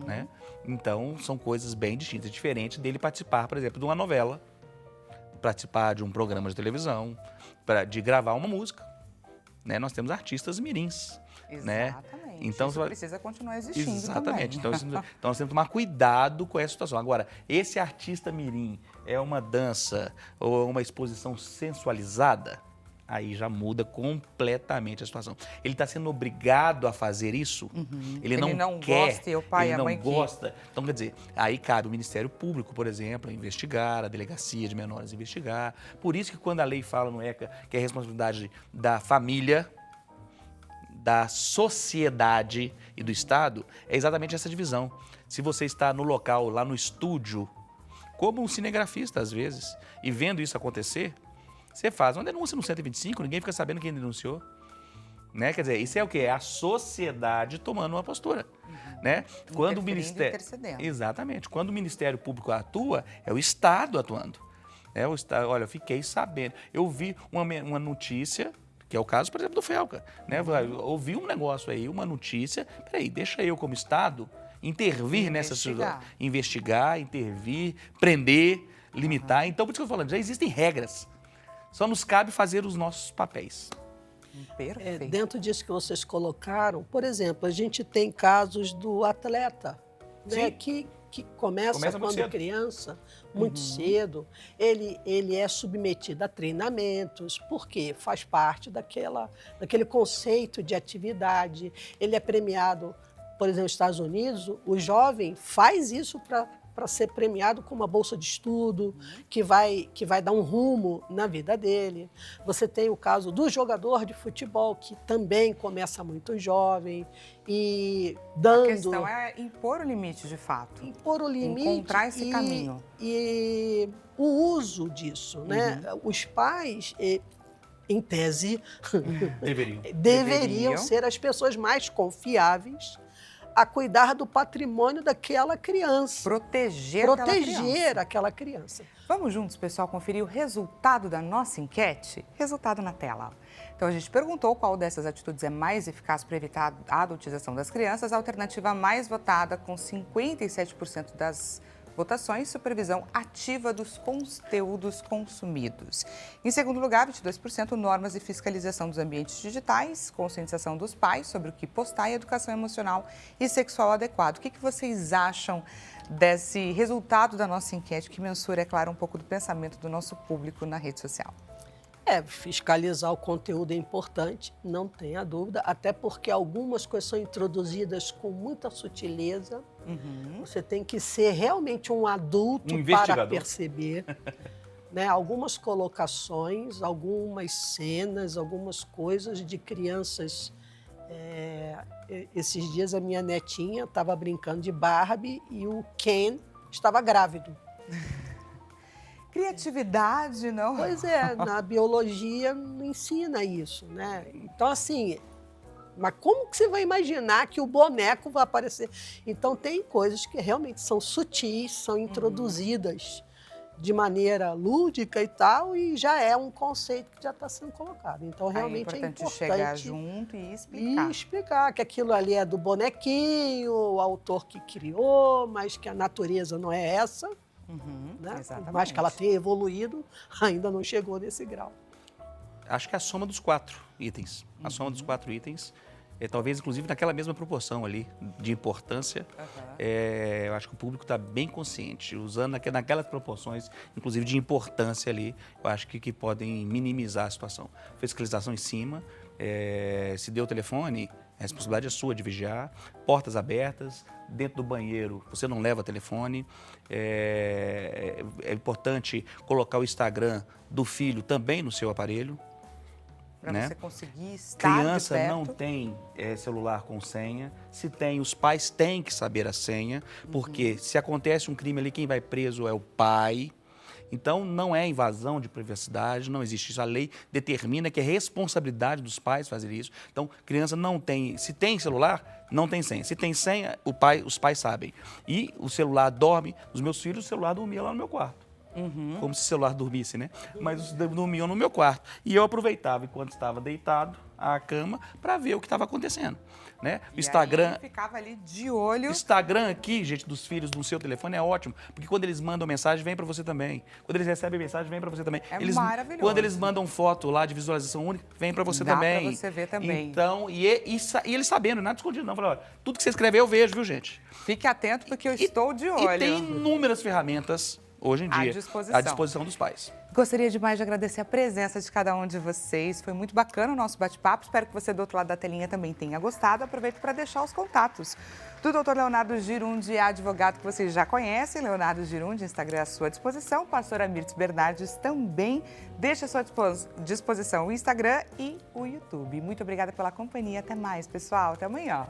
Né? Então, são coisas bem distintas, diferente dele participar, por exemplo, de uma novela, participar de um programa de televisão, de gravar uma música. Né? Nós temos artistas mirins. Exatamente. Né? Então, isso precisa continuar existindo. Exatamente. Também. Então, nós temos que tomar cuidado com essa situação. Agora, esse artista mirim é uma dança ou uma exposição sensualizada, aí já muda completamente a situação. Ele está sendo obrigado a fazer isso, ele não quer, gosta, e o pai, ele a não mãe gosta. Então, quer dizer, aí cabe o Ministério Público, por exemplo, investigar, a Delegacia de Menores investigar. Por isso que quando a lei fala no ECA que é responsabilidade da família, da sociedade e do Estado, é exatamente essa divisão. Se você está no local, lá no estúdio, como um cinegrafista às vezes, e vendo isso acontecer, você faz uma denúncia no 125, ninguém fica sabendo quem denunciou. Né? Quer dizer, isso é o quê? É a sociedade tomando uma postura. Né? Quando o Ministério... Exatamente. Quando o Ministério Público atua, é o Estado atuando. O Estado... Olha, eu fiquei sabendo. Eu vi uma notícia, que é o caso, por exemplo, do Felca. Né? Eu ouvi um negócio aí, uma notícia. Peraí, deixa eu, como Estado, intervir nessa situação. Investigar, intervir, prender, limitar. Então, por isso que eu estou falando, já existem regras. Só nos cabe fazer os nossos papéis. Perfeito. Dentro disso que vocês colocaram, por exemplo, a gente tem casos do atleta, né, que começa quando cedo. Criança, muito cedo. Ele é submetido a treinamentos, porque faz parte daquele conceito de atividade. Ele é premiado, por exemplo, nos Estados Unidos, o jovem faz isso para ser premiado com uma bolsa de estudo, que vai dar um rumo na vida dele. Você tem o caso do jogador de futebol, que também começa muito jovem e dando... A questão é impor o limite, de fato. Impor o limite. Encontrar esse caminho. E o uso disso, né? Os pais... em tese, deveriam ser as pessoas mais confiáveis a cuidar do patrimônio daquela criança. Proteger aquela criança. Vamos juntos, pessoal, conferir o resultado da nossa enquete? Resultado na tela. Então, a gente perguntou qual dessas atitudes é mais eficaz para evitar a adultização das crianças. A alternativa mais votada, com 57% das votações, supervisão ativa dos conteúdos consumidos. Em segundo lugar, 22%, normas e fiscalização dos ambientes digitais, conscientização dos pais sobre o que postar e educação emocional e sexual adequado. O que vocês acham desse resultado da nossa enquete, que mensura, é claro, um pouco do pensamento do nosso público na rede social? Fiscalizar o conteúdo é importante, não tenha dúvida, até porque algumas coisas são introduzidas com muita sutileza. Você tem que ser realmente um adulto para perceber. Né? Algumas colocações, algumas cenas, algumas coisas de crianças. Esses dias a minha netinha estava brincando de Barbie e o Ken estava grávido. Criatividade, não? Pois é, na biologia não ensina isso, né? Então, assim, mas como que você vai imaginar que o boneco vai aparecer? Então, tem coisas que realmente são sutis, são introduzidas de maneira lúdica e tal, e já é um conceito que já está sendo colocado. Então, realmente é importante chegar junto e explicar. E explicar que aquilo ali é do bonequinho, o autor que criou, mas que a natureza não é essa. Né? Por mais que ela tenha evoluído, ainda não chegou nesse grau. Acho que é a soma dos 4 itens. A soma dos 4 itens, talvez inclusive naquela mesma proporção ali de importância. Eu acho que o público está bem consciente, usando naquelas proporções, inclusive de importância ali, eu acho que podem minimizar a situação. Fiscalização em cima, se deu o telefone, a responsabilidade é sua de vigiar, portas abertas, dentro do banheiro você não leva telefone. É importante colocar o Instagram do filho também no seu aparelho. Para você conseguir estar Criança de perto. não tem celular com senha. Se tem, os pais têm que saber a senha, porque se acontece um crime ali, quem vai preso é o pai. Então, não é invasão de privacidade, não existe isso. A lei determina que é responsabilidade dos pais fazer isso. Então, criança não tem... Se tem celular, não tem senha. Se tem senha, os pais sabem. E o celular dorme. Os meus filhos, o celular dormia lá no meu quarto. Como se o celular dormisse, né? Mas dormiam no meu quarto. E eu aproveitava, enquanto estava deitado à cama, para ver o que estava acontecendo. Né? O Instagram... Aí ele ficava ali de olho. O Instagram aqui, gente, dos filhos no seu telefone é ótimo, porque quando eles mandam mensagem, vem para você também. Quando eles recebem mensagem, vem para você também. Maravilhoso. Quando eles mandam foto lá de visualização única, vem para você também. Dá para você ver também. Então, e eles sabendo, nada escondido não. Fala, olha, tudo que você escrever eu vejo, viu, gente? Fique atento porque eu estou de olho. E tem inúmeras ferramentas hoje em dia à disposição dos pais. Gostaria demais de agradecer a presença de cada um de vocês. Foi muito bacana o nosso bate-papo. Espero que você do outro lado da telinha também tenha gostado. Aproveito para deixar os contatos do Dr. Leonardo Girundi, advogado que vocês já conhecem. Leonardo Girundi, Instagram à sua disposição. Pastora Mirtz Bernardes também deixa à sua disposição o Instagram e o YouTube. Muito obrigada pela companhia. Até mais, pessoal. Até amanhã.